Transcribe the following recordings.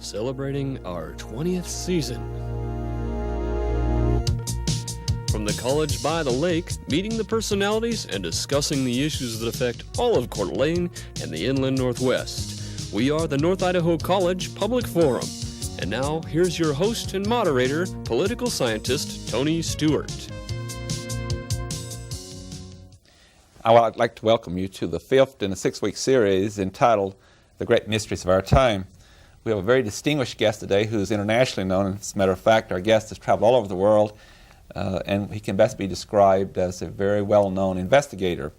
celebrating our 20th season. From the college by the lake, meeting the personalities and discussing the issues that affect all of Coeur d'Alene and the inland Northwest. We are the North Idaho College Public Forum. And now, here's your host and moderator, political scientist Tony Stewart. I would like to welcome you to the fifth in a six-week series entitled The Great Mysteries of Our Time. We have a very distinguished guest today who is internationally known. As a matter of fact, our guest has traveled all over the world, and he can best be described as a very well-known investigator.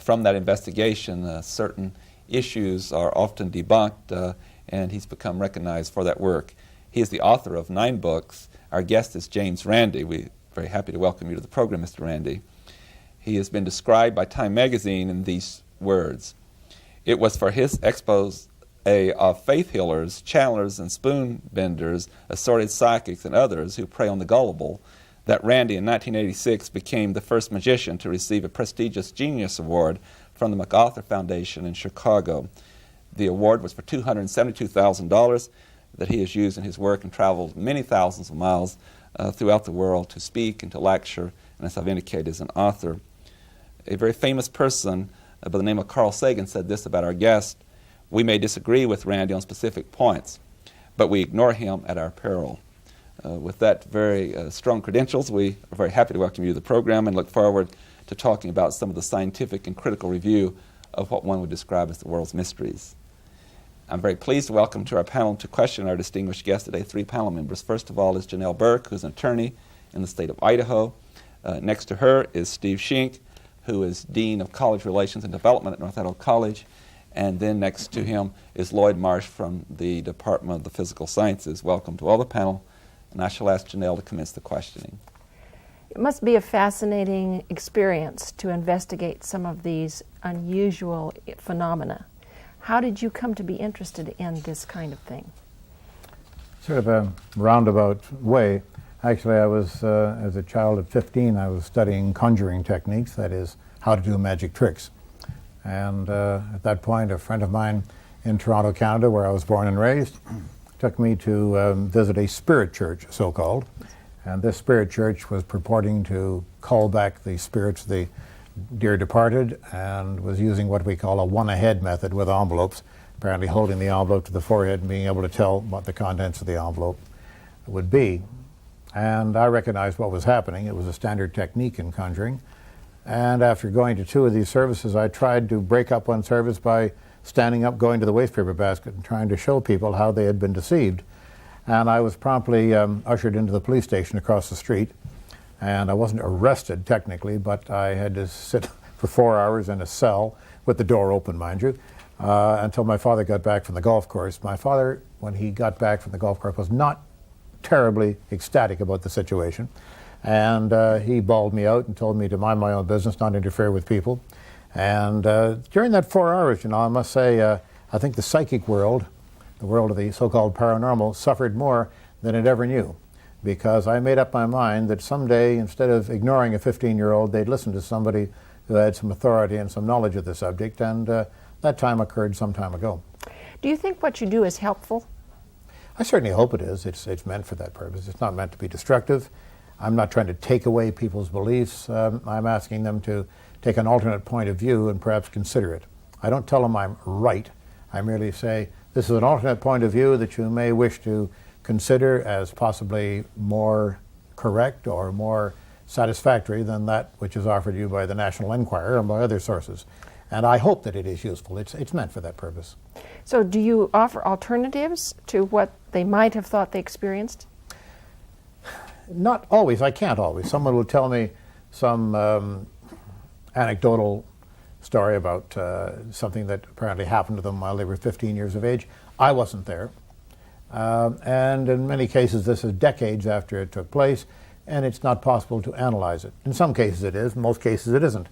From that investigation, certain issues are often debunked, and he's become recognized for that work. He is the author of 9 books. Our guest is James Randi. We're very happy to welcome you to the program, Mr. Randi. He has been described by Time magazine in these words: "It was for his expose of faith healers, channelers, and spoon benders, assorted psychics, and others who prey on the gullible that Randi in 1986 became the first magician to receive a prestigious Genius Award from the MacArthur Foundation in Chicago. The award was for $272,000 that he has used in his work and traveled many thousands of miles throughout the world to speak and to lecture, and as I've indicated, as an author." A very famous person by the name of Carl Sagan said this about our guest: "We may disagree with Randi on specific points, but we ignore him at our peril." With that very strong credentials, we are very happy to welcome you to the program and look forward to talking about some of the scientific and critical review of what one would describe as the world's mysteries. I'm very pleased to welcome to our panel to question our distinguished guest today 3 panel members. First of all is Janelle Burke, who's an attorney in the state of Idaho. Next to her is Steve Schink, who is Dean of College Relations and Development at North Idaho College. And then next to him is Lloyd Marsh from the Department of the Physical Sciences. Welcome to all the panel, and I shall ask Janelle to commence the questioning. It must be a fascinating experience to investigate some of these unusual phenomena. How did you come to be interested in this kind of thing? Sort of a roundabout way. Actually, I was, as a child at 15, I was studying conjuring techniques, that is, how to do magic tricks. And at that point, a friend of mine in Toronto, Canada, where I was born and raised, took me to visit a spirit church, so-called. And this spirit church was purporting to call back the spirits of the dear departed, and was using what we call a one-ahead method with envelopes, apparently holding the envelope to the forehead and being able to tell what the contents of the envelope would be. And I recognized what was happening. It was a standard technique in conjuring. And after going to 2 of these services, I tried to break up one service by standing up, going to the waste paper basket, and trying to show people how they had been deceived. And I was promptly ushered into the police station across the street. And I wasn't arrested, technically, but I had to sit for 4 hours in a cell, with the door open, mind you, until my father got back from the golf course. My father, when he got back from the golf course, was not terribly ecstatic about the situation. And he bawled me out and told me to mind my own business, not interfere with people. And during that 4 hours, I must say, I think the psychic world, the world of the so-called paranormal, suffered more than it ever knew. Because I made up my mind that someday, instead of ignoring a 15-year-old, they'd listen to somebody who had some authority and some knowledge of the subject, and that time occurred some time ago. Do you think what you do is helpful? I certainly hope it is. It's meant for that purpose. It's not meant to be destructive. I'm not trying to take away people's beliefs. I'm asking them to take an alternate point of view and perhaps consider it. I don't tell them I'm right. I merely say, this is an alternate point of view that you may wish to consider as possibly more correct or more satisfactory than that which is offered you by the National Enquirer and by other sources. And I hope that it is useful. It's meant for that purpose. So do you offer alternatives to what they might have thought they experienced? Not always. I can't always. Someone will tell me some anecdotal story about something that apparently happened to them while they were 15 years of age. I wasn't there. And in many cases, this is decades after it took place, and it's not possible to analyze it. In some cases it is, in most cases it isn't.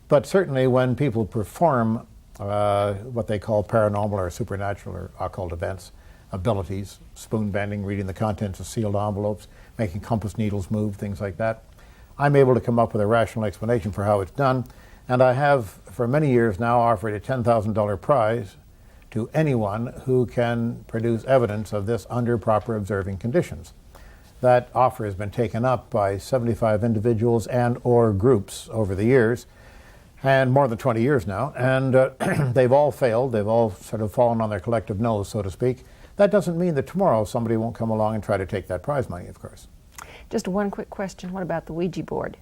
But certainly when people perform what they call paranormal or supernatural or occult events, abilities, spoon bending, reading the contents of sealed envelopes, making compass needles move, things like that, I'm able to come up with a rational explanation for how it's done. And I have, for many years now, offered a $10,000 prize to anyone who can produce evidence of this under proper observing conditions. That offer has been taken up by 75 individuals and or groups over the years, and more than 20 years now, and they've all failed. They've all sort of fallen on their collective nose, so to speak. That doesn't mean that tomorrow somebody won't come along and try to take that prize money, of course. Just one quick question. What about the Ouija board?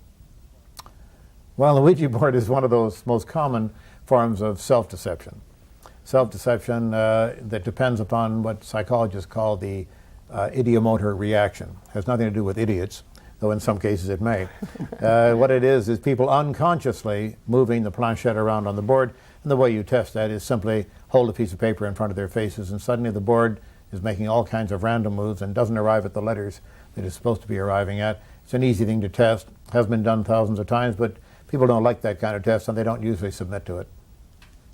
Well, the Ouija board is one of those most common forms of self-deception. Self-deception that depends upon what psychologists call the idiomotor reaction. It has nothing to do with idiots, though in some cases it may. What it is people unconsciously moving the planchette around on the board, and the way you test that is simply hold a piece of paper in front of their faces, and suddenly the board is making all kinds of random moves and doesn't arrive at the letters that it's supposed to be arriving at. It's an easy thing to test, has been done thousands of times, but people don't like that kind of test, and they don't usually submit to it.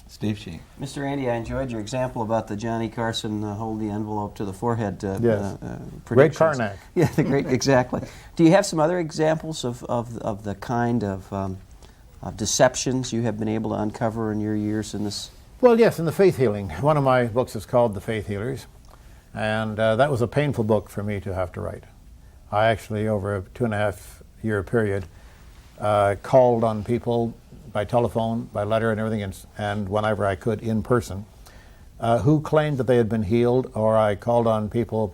Steve Sheen. Mr. Andy, I enjoyed your example about the Johnny Carson hold the envelope to the forehead Yes. Great predictions. Karnak. Yeah, the great, exactly. Do you have some other examples of the kind of deceptions you have been able to uncover in your years in this? Well, yes, in the faith healing. One of my books is called The Faith Healers, and that was a painful book for me to have to write. I actually, over a 2.5-year period, called on people by telephone, by letter, and everything, and whenever I could, in person, who claimed that they had been healed, or I called on people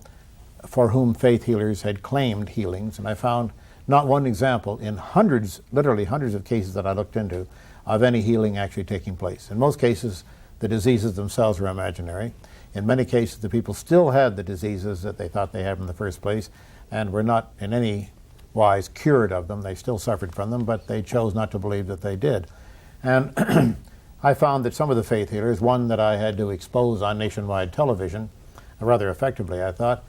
for whom faith healers had claimed healings, and I found not one example in hundreds, literally hundreds of cases that I looked into, of any healing actually taking place. In most cases, the diseases themselves were imaginary. In many cases, the people still had the diseases that they thought they had in the first place, and were not in any wise cured of them. They still suffered from them, but they chose not to believe that they did. And I found that some of the faith healers, one that I had to expose on nationwide television, rather effectively, I thought,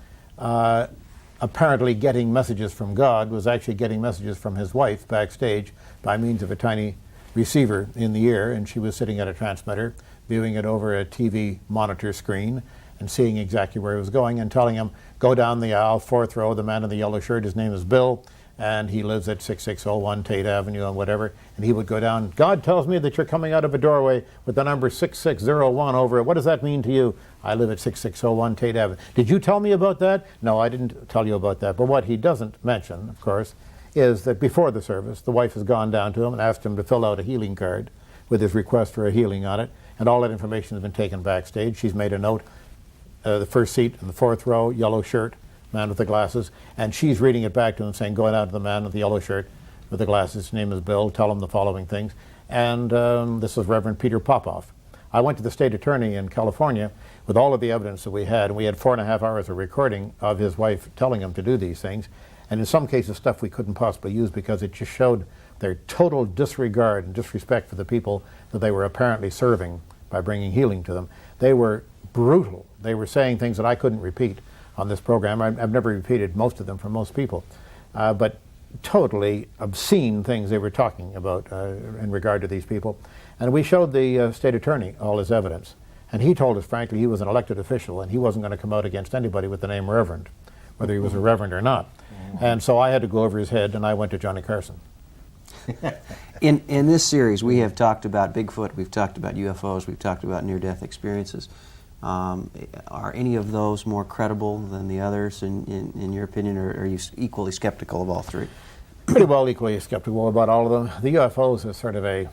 apparently getting messages from God, was actually getting messages from his wife backstage by means of a tiny receiver in the ear, and she was sitting at a transmitter, viewing it over a TV monitor screen, and seeing exactly where he was going, and telling him, go down the aisle, 4th row, the man in the yellow shirt, his name is Bill, and he lives at 6601 Tate Avenue and whatever, and he would go down, God tells me that you're coming out of a doorway with the number 6601 over it. What does that mean to you? I live at 6601 Tate Avenue. Did you tell me about that? No, I didn't tell you about that. But what he doesn't mention, of course, is that before the service, the wife has gone down to him and asked him to fill out a healing card with his request for a healing on it, and all that information has been taken backstage. She's made a note, the first seat in the 4th row, yellow shirt, man with the glasses, and she's reading it back to him, saying, go out to the man with the yellow shirt with the glasses, his name is Bill, tell him the following things. And this is Reverend Peter Popoff. I went to the state attorney in California with all of the evidence that we had, and we had 4.5 hours of recording of his wife telling him to do these things, and in some cases stuff we couldn't possibly use because it just showed their total disregard and disrespect for the people that they were apparently serving by bringing healing to them. They were brutal. They were saying things that I couldn't repeat on this program. I've never repeated most of them from most people, but totally obscene things they were talking about in regard to these people. And we showed the state attorney all his evidence, and he told us frankly he was an elected official and he wasn't going to come out against anybody with the name Reverend, whether he was a reverend or not. And so I had to go over his head, and I went to Johnny Carson. In this series, we have talked about Bigfoot, we've talked about UFOs, we've talked about near-death experiences. Are any of those more credible than the others, in your opinion, or are you equally skeptical of all three? Pretty well equally skeptical about all of them. The UFOs is sort of a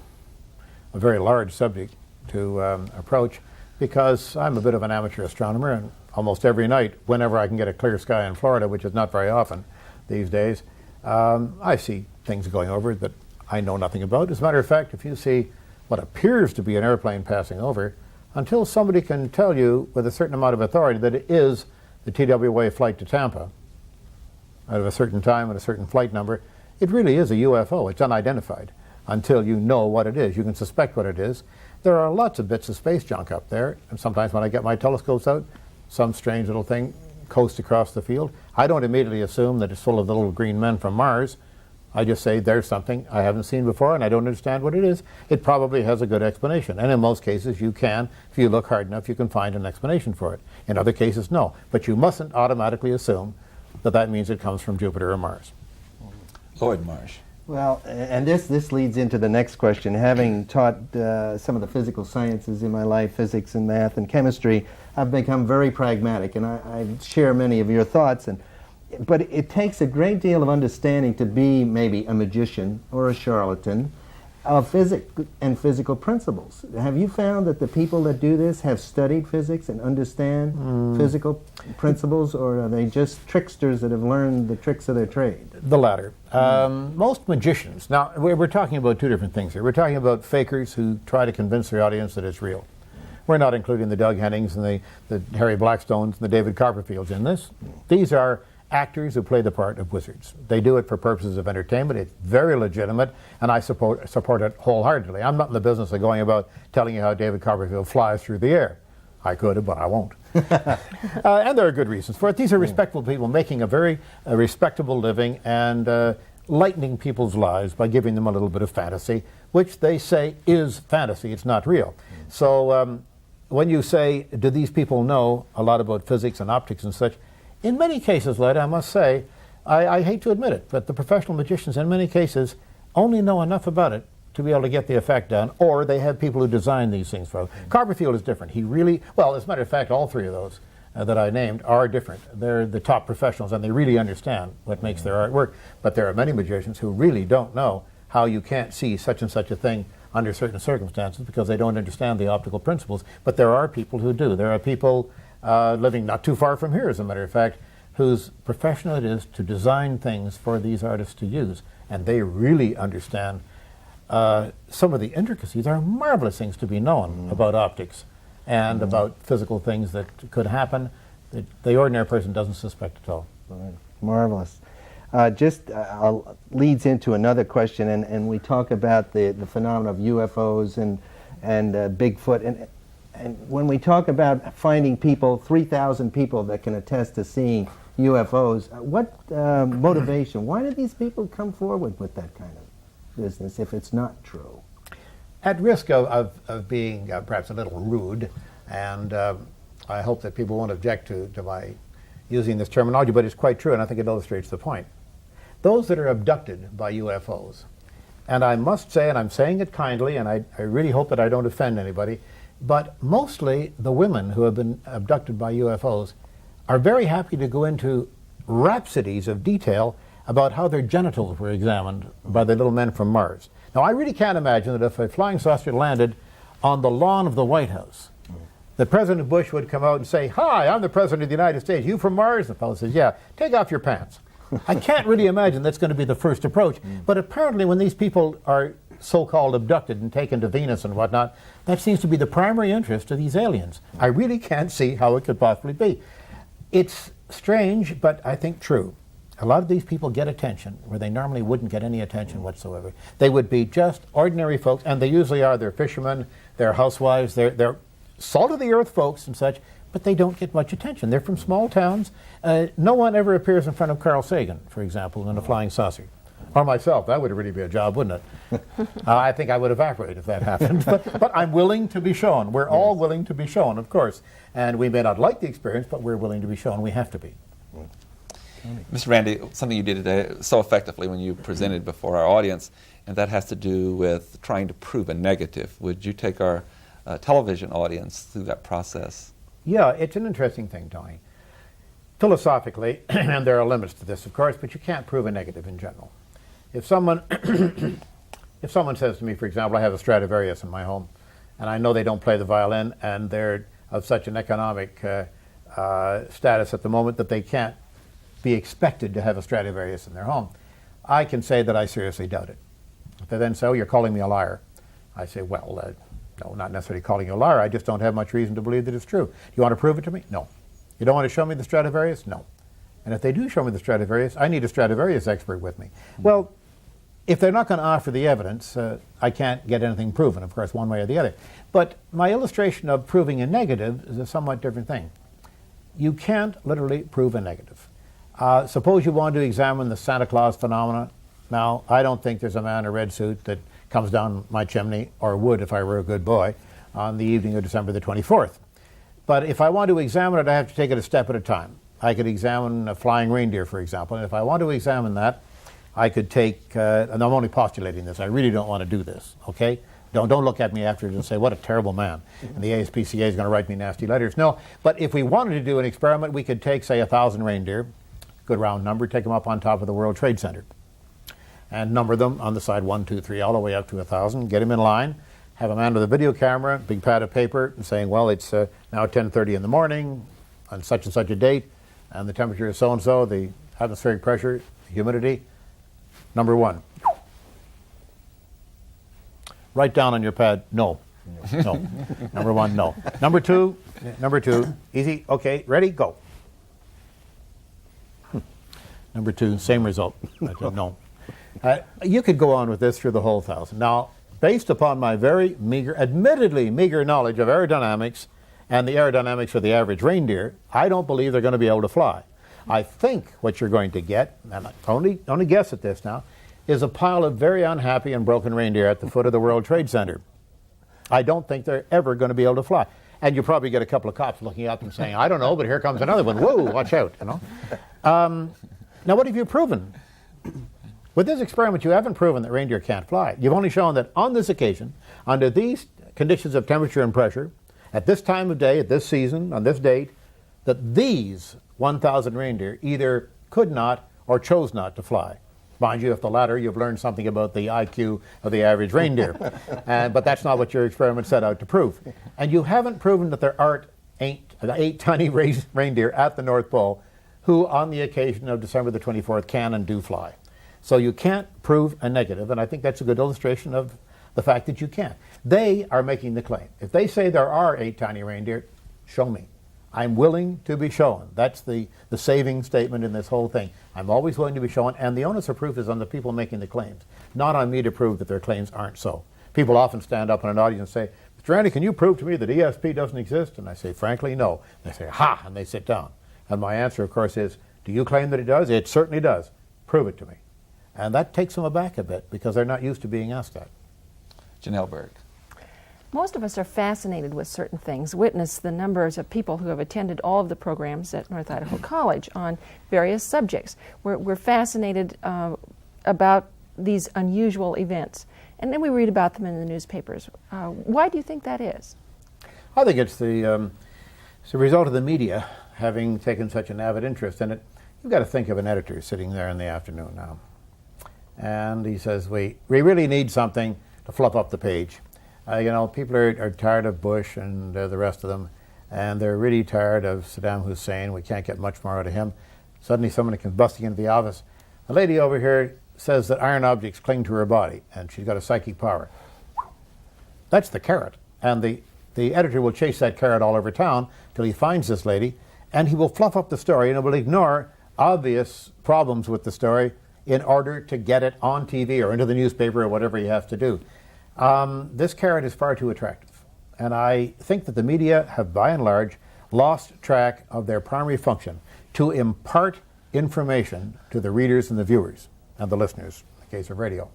very large subject to approach, because I'm a bit of an amateur astronomer, and almost every night, whenever I can get a clear sky in Florida, which is not very often these days, I see things going over that I know nothing about. As a matter of fact, if you see what appears to be an airplane passing over, until somebody can tell you with a certain amount of authority that it is the TWA flight to Tampa out of a certain time and a certain flight number, it really is a UFO. It's unidentified until you know what it is. You can suspect what it is. There are lots of bits of space junk up there, and sometimes when I get my telescopes out, some strange little thing coasts across the field. I don't immediately assume that it's full of the little green men from Mars. I just say there's something I haven't seen before and I don't understand what it is. It probably has a good explanation. And in most cases you can, if you look hard enough, you can find an explanation for it. In other cases, no. But you mustn't automatically assume that that means it comes from Jupiter or Mars. Lloyd Marsh. Well, and this leads into the next question. Having taught some of the physical sciences in my life, physics and math and chemistry, I've become very pragmatic, and I share many of your thoughts. But it takes a great deal of understanding to be maybe a magician or a charlatan of physics and physical principles. Have you found that the people that do this have studied physics and understand physical principles, or are they just tricksters that have learned the tricks of their trade? The latter. Most magicians, now we're talking about two different things here. We're talking about fakers who try to convince their audience that it's real. We're not including the Doug Hennings and the Harry Blackstones and the David Copperfields in this. These are actors who play the part of wizards. They do it for purposes of entertainment. It's very legitimate, and I support it wholeheartedly. I'm not in the business of going about telling you how David Copperfield flies through the air. I could, but I won't. And there are good reasons for it. These are respectable people making a very respectable living and lightening people's lives by giving them a little bit of fantasy, which they say is fantasy. It's not real. So when you say, do these people know a lot about physics and optics and such, in many cases, Led, I must say, I hate to admit it, but the professional magicians in many cases only know enough about it to be able to get the effect done, or they have people who design these things for them. Copperfield is different. He really, well, as a matter of fact, all three of those that I named are different. They're the top professionals, and they really understand what makes their art work. But there are many magicians who really don't know how you can't see such and such a thing under certain circumstances because they don't understand the optical principles. But there are people who do. There are people living not too far from here, as a matter of fact, whose profession it is to design things for these artists to use. And they really understand some of the intricacies. There are marvelous things to be known about optics and about physical things that could happen that the ordinary person doesn't suspect at all. Right. Marvelous. Leads into another question, and we talk about the phenomenon of UFOs and Bigfoot, and when we talk about finding people, 3,000 people that can attest to seeing UFOs, what motivation? Why do these people come forward with that kind of business if it's not true? At risk of being perhaps a little rude, and I hope that people won't object to my using this terminology, but it's quite true, and I think it illustrates the point. Those that are abducted by UFOs, and I must say, and I'm saying it kindly, and I really hope that I don't offend anybody, but mostly the women who have been abducted by UFOs are very happy to go into rhapsodies of detail about how their genitals were examined by the little men from Mars. Now, I really can't imagine that if a flying saucer landed on the lawn of the White House, that President Bush would come out and say, "Hi, I'm the President of the United States. You from Mars?" The fellow says, "Yeah, take off your pants." I can't really imagine that's going to be the first approach. But apparently when these people are so-called abducted and taken to Venus and whatnot, that seems to be the primary interest of these aliens. I really can't see how it could possibly be. It's strange, but I think true. A lot of these people get attention where they normally wouldn't get any attention whatsoever. They would be just ordinary folks, and they usually are. They're fishermen, they're housewives, they're salt-of-the-earth folks and such, but they don't get much attention. They're from small towns. No one ever appears in front of Carl Sagan, for example, in a flying saucer. Or myself. That would really be a job, wouldn't it? I think I would evaporate if that happened. But I'm willing to be shown. We're all willing to be shown, of course. And we may not like the experience, but we're willing to be shown. We have to be. Mr. Randy, something you did today so effectively when you presented before our audience, and that has to do with trying to prove a negative. Would you take our television audience through that process? Yeah, it's an interesting thing, Tony. Philosophically, and there are limits to this, of course, but you can't prove a negative in general. If someone says to me, for example, I have a Stradivarius in my home, and I know they don't play the violin, and they're of such an economic status at the moment that they can't be expected to have a Stradivarius in their home, I can say that I seriously doubt it. If they then say, "Oh, you're calling me a liar," I say, well, no, not necessarily calling you a liar. I just don't have much reason to believe that it's true. Do you want to prove it to me? No. You don't want to show me the Stradivarius? No. And if they do show me the Stradivarius, I need a Stradivarius expert with me. Well, if they're not going to offer the evidence, I can't get anything proven, of course, one way or the other. But my illustration of proving a negative is a somewhat different thing. You can't literally prove a negative. Suppose you want to examine the Santa Claus phenomena. Now, I don't think there's a man in a red suit that comes down my chimney, or would if I were a good boy, on the evening of December the 24th. But if I want to examine it, I have to take it a step at a time. I could examine a flying reindeer, for example, and if I want to examine that, I could take, and I'm only postulating this, I really don't want to do this, okay? Don't look at me afterwards and say, what a terrible man. And the ASPCA is going to write me nasty letters. No, but if we wanted to do an experiment, we could take, say, 1,000 reindeer, good round number, take them up on top of the World Trade Center and number them on the side 1, 2, 3, all the way up to 1,000, get them in line, have a man with a video camera, big pad of paper, and saying, well, it's now 10:30 in the morning on such and such a date, and the temperature is so-and-so, the atmospheric pressure, the humidity, number 1. Write down on your pad, no. No. Number 1, no. Number 2, easy, okay, ready, go. Number 2, same result. I said, no. You could go on with this through the whole 1,000. Now, based upon my very meager, admittedly meager knowledge of aerodynamics and the aerodynamics for the average reindeer, I don't believe they're going to be able to fly. I think what you're going to get, and I only guess at this now, is a pile of very unhappy and broken reindeer at the foot of the World Trade Center. I don't think they're ever going to be able to fly. And you probably get a couple of cops looking up and saying, I don't know, but here comes another one. Whoa, watch out, you know. Now, what have you proven? With this experiment, you haven't proven that reindeer can't fly. You've only shown that on this occasion, under these conditions of temperature and pressure, at this time of day, at this season, on this date, that these 1,000 reindeer either could not or chose not to fly. Mind you, if the latter, you've learned something about the IQ of the average reindeer. But that's not what your experiment set out to prove. And you haven't proven that there aren't eight tiny reindeer at the North Pole who, on the occasion of December the 24th, can and do fly. So you can't prove a negative, and I think that's a good illustration of the fact that you can't. They are making the claim. If they say there are 8 tiny reindeer, show me. I'm willing to be shown. That's the saving statement in this whole thing. I'm always willing to be shown, and the onus of proof is on the people making the claims, not on me to prove that their claims aren't so. People often stand up in an audience and say, Mr. Andy, can you prove to me that ESP doesn't exist? And I say, frankly, no. And they say, ha, and they sit down. And my answer, of course, is, do you claim that it does? It certainly does. Prove it to me. And that takes them aback a bit because they're not used to being asked that. Janelle Berg. Most of us are fascinated with certain things. Witness the numbers of people who have attended all of the programs at North Idaho College on various subjects. We're fascinated about these unusual events. And then we read about them in the newspapers. Why do you think that is? I think it's the result of the media having taken such an avid interest in it. You've got to think of an editor sitting there in the afternoon now. And he says, we really need something to fluff up the page. People are tired of Bush and the rest of them, and they're really tired of Saddam Hussein. We can't get much more out of him. Suddenly someone comes busting into the office. A lady over here says that iron objects cling to her body, and she's got a psychic power. That's the carrot. And the editor will chase that carrot all over town till he finds this lady, and he will fluff up the story, and he will ignore obvious problems with the story in order to get it on TV or into the newspaper or whatever he has to do. This carrot is far too attractive. And I think that the media have, by and large, lost track of their primary function to impart information to the readers and the viewers and the listeners, in the case of radio.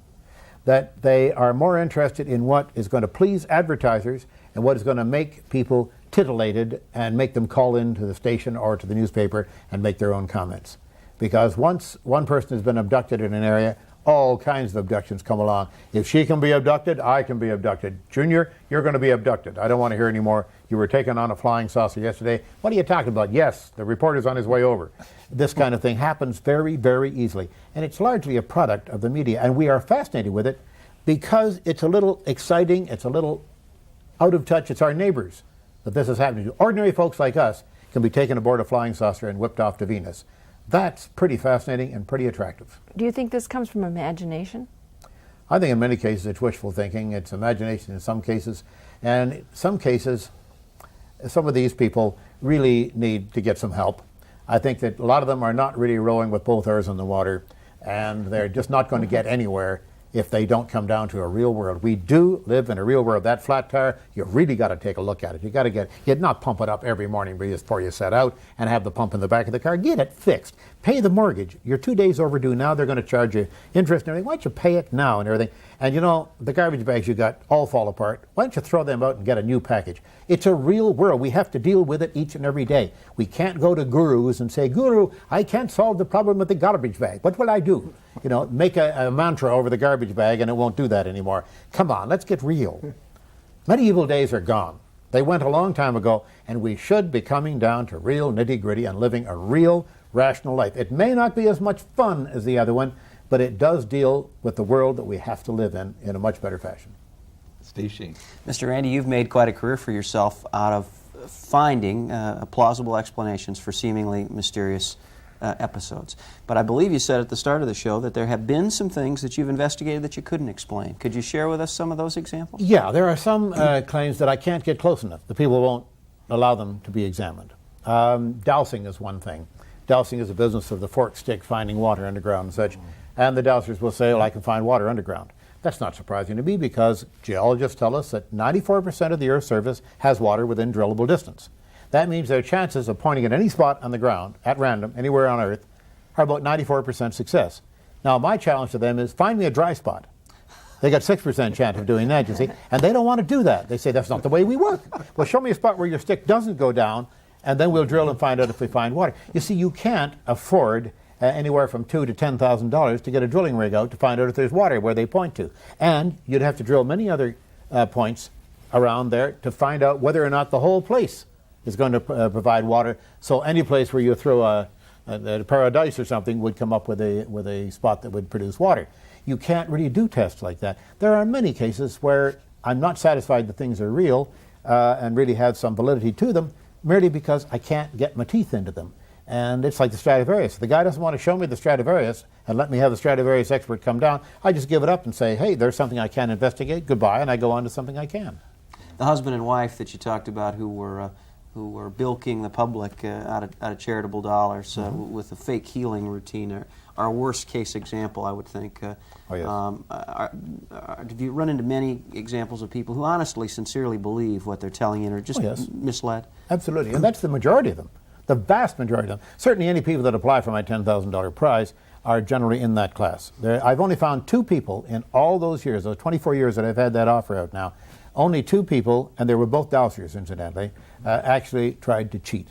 That they are more interested in what is going to please advertisers and what is going to make people titillated and make them call into the station or to the newspaper and make their own comments. Because once one person has been abducted in an area, all kinds of abductions come along. If she can be abducted, I can be abducted. Junior, you're going to be abducted. I don't want to hear any more. You were taken on a flying saucer yesterday. What are you talking about? Yes, the reporter's on his way over. This kind of thing happens very, very easily. And it's largely a product of the media. And we are fascinated with it because it's a little exciting, it's a little out of touch. It's our neighbors that this is happening to. Ordinary folks like us can be taken aboard a flying saucer and whipped off to Venus. That's pretty fascinating and pretty attractive. Do you think this comes from imagination? I think in many cases it's wishful thinking, it's imagination in some cases, and in some cases some of these people really need to get some help. I think that a lot of them are not really rowing with both oars in the water, and they're just not going to get anywhere if they don't come down to a real world. We do live in a real world. That flat tire, you've really got to take a look at it. You've got to you'd not pump it up every morning before you set out and have the pump in the back of the car. Get it fixed. Pay the mortgage. You're 2 days overdue now. They're going to charge you interest and everything. Why don't you pay it now and everything? And you know, the garbage bags you got all fall apart. Why don't you throw them out and get a new package? It's a real world. We have to deal with it each and every day. We can't go to gurus and say, Guru, I can't solve the problem with the garbage bag. What will I do? You know, make a mantra over the garbage bag and it won't do that anymore. Come on, let's get real. Medieval days are gone. They went a long time ago, and we should be coming down to real nitty-gritty and living a real, rational life. It may not be as much fun as the other one, but it does deal with the world that we have to live in a much better fashion. Steve Sheen. Mr. Randy, you've made quite a career for yourself out of finding plausible explanations for seemingly mysterious episodes. But I believe you said at the start of the show that there have been some things that you've investigated that you couldn't explain. Could you share with us some of those examples? Yeah, there are some claims that I can't get close enough. The people won't allow them to be examined. Dowsing is one thing. Dowsing is a business of the forked stick finding water underground and such. And the dowsers will say, well, I can find water underground. That's not surprising to me because geologists tell us that 94% of the Earth's surface has water within drillable distance. That means their chances of pointing at any spot on the ground, at random, anywhere on Earth, are about 94% success. Now, my challenge to them is find me a dry spot. They got 6% chance of doing that, you see, and they don't want to do that. They say, that's not the way we work. Well, show me a spot where your stick doesn't go down, and then we'll drill and find out if we find water. You see, you can't afford anywhere from $2,000 to $10,000 to get a drilling rig out to find out if there's water where they point to. And you'd have to drill many other points around there to find out whether or not the whole place is going to provide water. So any place where you throw a paradise or something would come up with a spot that would produce water. You can't really do tests like that. There are many cases where I'm not satisfied that things are real and really have some validity to them merely because I can't get my teeth into them. And it's like the Stradivarius. If the guy doesn't want to show me the Stradivarius and let me have the Stradivarius expert come down, I just give it up and say, hey, there's something I can't investigate, goodbye, and I go on to something I can. The husband and wife that you talked about who were bilking the public out of charitable dollars with a fake healing routine are a worst case example, I would think. Oh, yes. Have you run into many examples of people who honestly, sincerely believe what they're telling you and are just misled? Absolutely, and that's the majority of them. The vast majority of them. Certainly any people that apply for my $10,000 prize are generally in that class. I've only found 2 people in all those years, those 24 years that I've had that offer out now, only 2 people, and they were both dowsers incidentally, actually tried to cheat.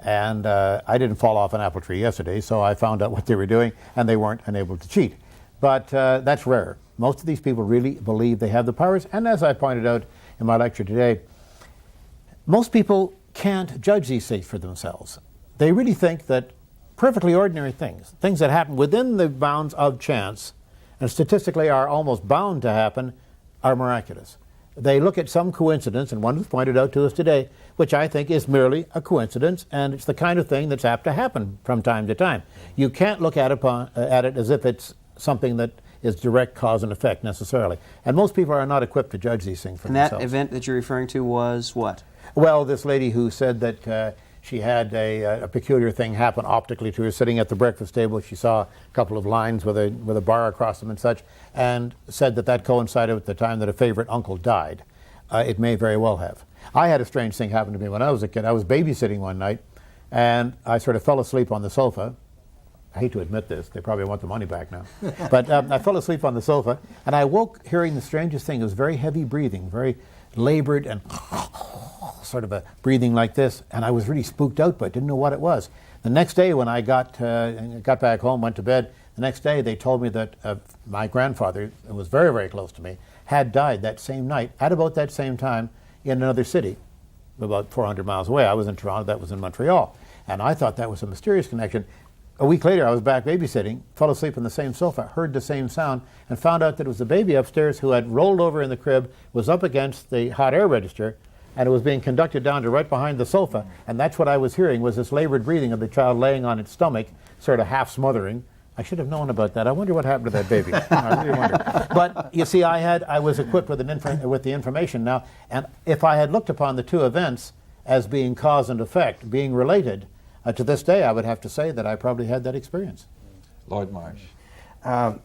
And I didn't fall off an apple tree yesterday, so I found out what they were doing, and they weren't unable to cheat. But that's rare. Most of these people really believe they have the powers, and as I pointed out in my lecture today, most people can't judge these things for themselves. They really think that perfectly ordinary things, things that happen within the bounds of chance, and statistically are almost bound to happen, are miraculous. They look at some coincidence, and one was pointed out to us today, which I think is merely a coincidence, and it's the kind of thing that's apt to happen from time to time. You can't look at it as if it's something that is direct cause and effect necessarily. And most people are not equipped to judge these things for themselves. And that event that you're referring to was what? Well, this lady who said that she had a peculiar thing happen optically to her sitting at the breakfast table. She saw a couple of lines with a bar across them and such, and said that coincided with the time that a favorite uncle died. It may very well have. I had a strange thing happen to me when I was a kid. I was babysitting one night, and I sort of fell asleep on the sofa. I hate to admit this. They probably want the money back now. But I fell asleep on the sofa, and I woke hearing the strangest thing. It was very heavy breathing, very labored and sort of a breathing like this, and I was really spooked out, but didn't know what it was. The next day when I got back home, went to bed, the next day they told me that my grandfather, who was very, very close to me, had died that same night at about that same time in another city, about 400 miles away. I was in Toronto, that was in Montreal, and I thought that was a mysterious connection. A week later, I was back babysitting, fell asleep on the same sofa, heard the same sound, and found out that it was the baby upstairs who had rolled over in the crib, was up against the hot air register, and it was being conducted down to right behind the sofa, and that's what I was hearing, was this labored breathing of the child laying on its stomach, sort of half smothering. I should have known about that. I wonder what happened to that baby. I really wonder. But you see, I was equipped with the information now, and if I had looked upon the 2 events as being cause and effect, being related, to this day I would have to say that I probably had that experience. Lloyd Marsh.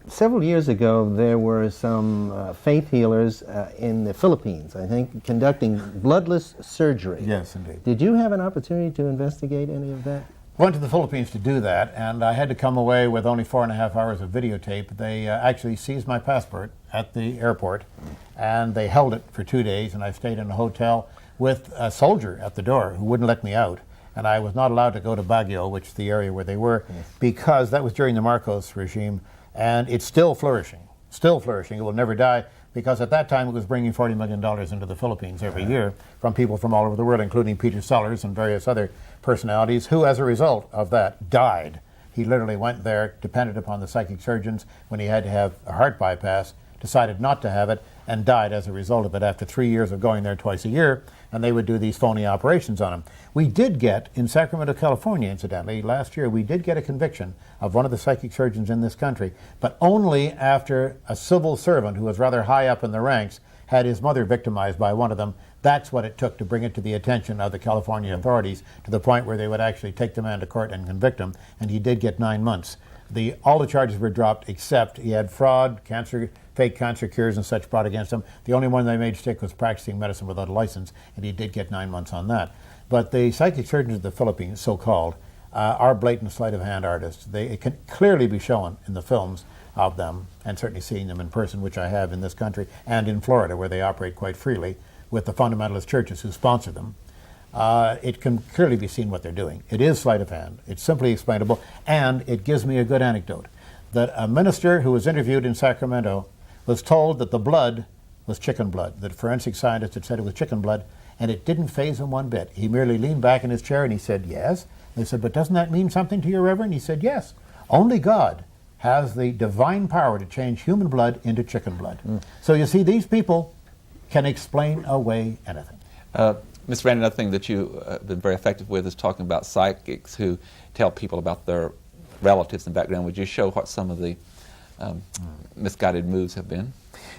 Several years ago, there were some faith healers in the Philippines, I think, conducting bloodless surgery. Yes, indeed. Did you have an opportunity to investigate any of that? Went to the Philippines to do that, and I had to come away with only 4.5 hours of videotape. They actually seized my passport at the airport, and they held it for 2 days, and I stayed in a hotel with a soldier at the door who wouldn't let me out. And I was not allowed to go to Baguio, which is the area where they were, because that was during the Marcos regime, and it's still flourishing. Still flourishing. It will never die, because at that time it was bringing $40 million into the Philippines every year from people from all over the world, including Peter Sellers and various other personalities who, as a result of that, died. He literally went there, depended upon the psychic surgeons when he had to have a heart bypass, decided not to have it, and died as a result of it after 3 years of going there twice a year, and they would do these phony operations on him. We did get, in Sacramento, California, incidentally, last year, we did get a conviction of one of the psychic surgeons in this country, but only after a civil servant who was rather high up in the ranks had his mother victimized by one of them. That's what it took to bring it to the attention of the California authorities, to the point where they would actually take the man to court and convict him, and he did get 9 months. All the charges were dropped except he had fraud, fake cancer cures and such brought against him. The only one they made stick was practicing medicine without a license, and he did get 9 months on that. But the psychic surgeons of the Philippines, so-called, are blatant sleight-of-hand artists. It can clearly be shown in the films of them, and certainly seeing them in person, which I have in this country, and in Florida, where they operate quite freely with the fundamentalist churches who sponsor them. It can clearly be seen what they're doing. It is sleight of hand. It's simply explainable, and it gives me a good anecdote that a minister who was interviewed in Sacramento was told that the blood was chicken blood, that forensic scientists had said it was chicken blood, and it didn't faze him one bit. He merely leaned back in his chair and he said, yes. They said, but doesn't that mean something to you, Reverend? He said, yes. Only God has the divine power to change human blood into chicken blood. So you see, these people can explain away anything. Mr. Randy, another thing that you have been very effective with is talking about psychics who tell people about their relatives and background. Would you show what some of the misguided moves have been?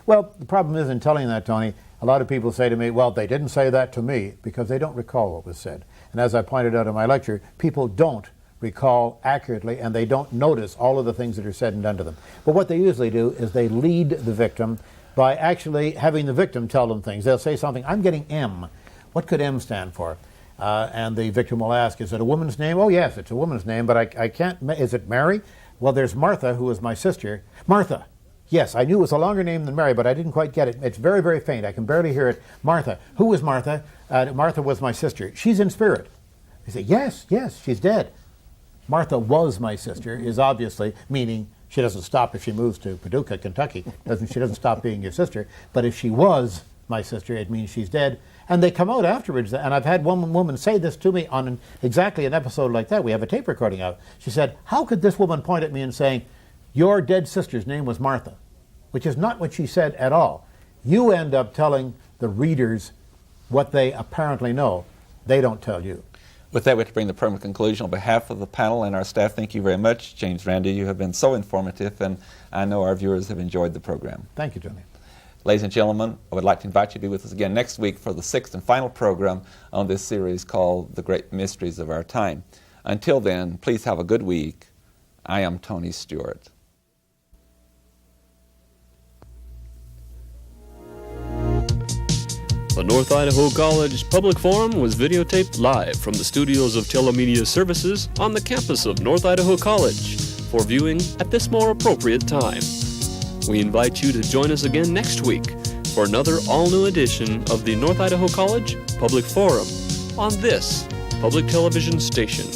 Well, the problem is in telling that, Tony, a lot of people say to me, well, they didn't say that to me, because they don't recall what was said. And as I pointed out in my lecture, people don't recall accurately, and they don't notice all of the things that are said and done to them. But what they usually do is they lead the victim by actually having the victim tell them things. They'll say something, I'm getting M. What could M stand for? And the victim will ask, is it a woman's name? Oh, yes, it's a woman's name, but I can't, is it Mary? Well, there's Martha, who was my sister. Martha. Yes, I knew it was a longer name than Mary, but I didn't quite get it. It's very, very faint. I can barely hear it. Martha. Who was Martha? Martha was my sister. She's in spirit. I say, yes, she's dead. Martha was my sister is obviously meaning she doesn't stop if she moves to Paducah, Kentucky. She doesn't stop being your sister. But if she was my sister, it means she's dead. And they come out afterwards, and I've had one woman say this to me on exactly an episode like that. We have a tape recording of it. She said, how could this woman point at me and saying, your dead sister's name was Martha? Which is not what she said at all. You end up telling the readers what they apparently know. They don't tell you. With that, we have to bring the permanent conclusion. On behalf of the panel and our staff, thank you very much. James Randi, you have been so informative, and I know our viewers have enjoyed the program. Thank you, Tony. Ladies and gentlemen, I would like to invite you to be with us again next week for the 6th and final program on this series called The Great Mysteries of Our Time. Until then, please have a good week. I am Tony Stewart. The North Idaho College Public Forum was videotaped live from the studios of Telemedia Services on the campus of North Idaho College for viewing at this more appropriate time. We invite you to join us again next week for another all-new edition of the North Idaho College Public Forum on this public television station.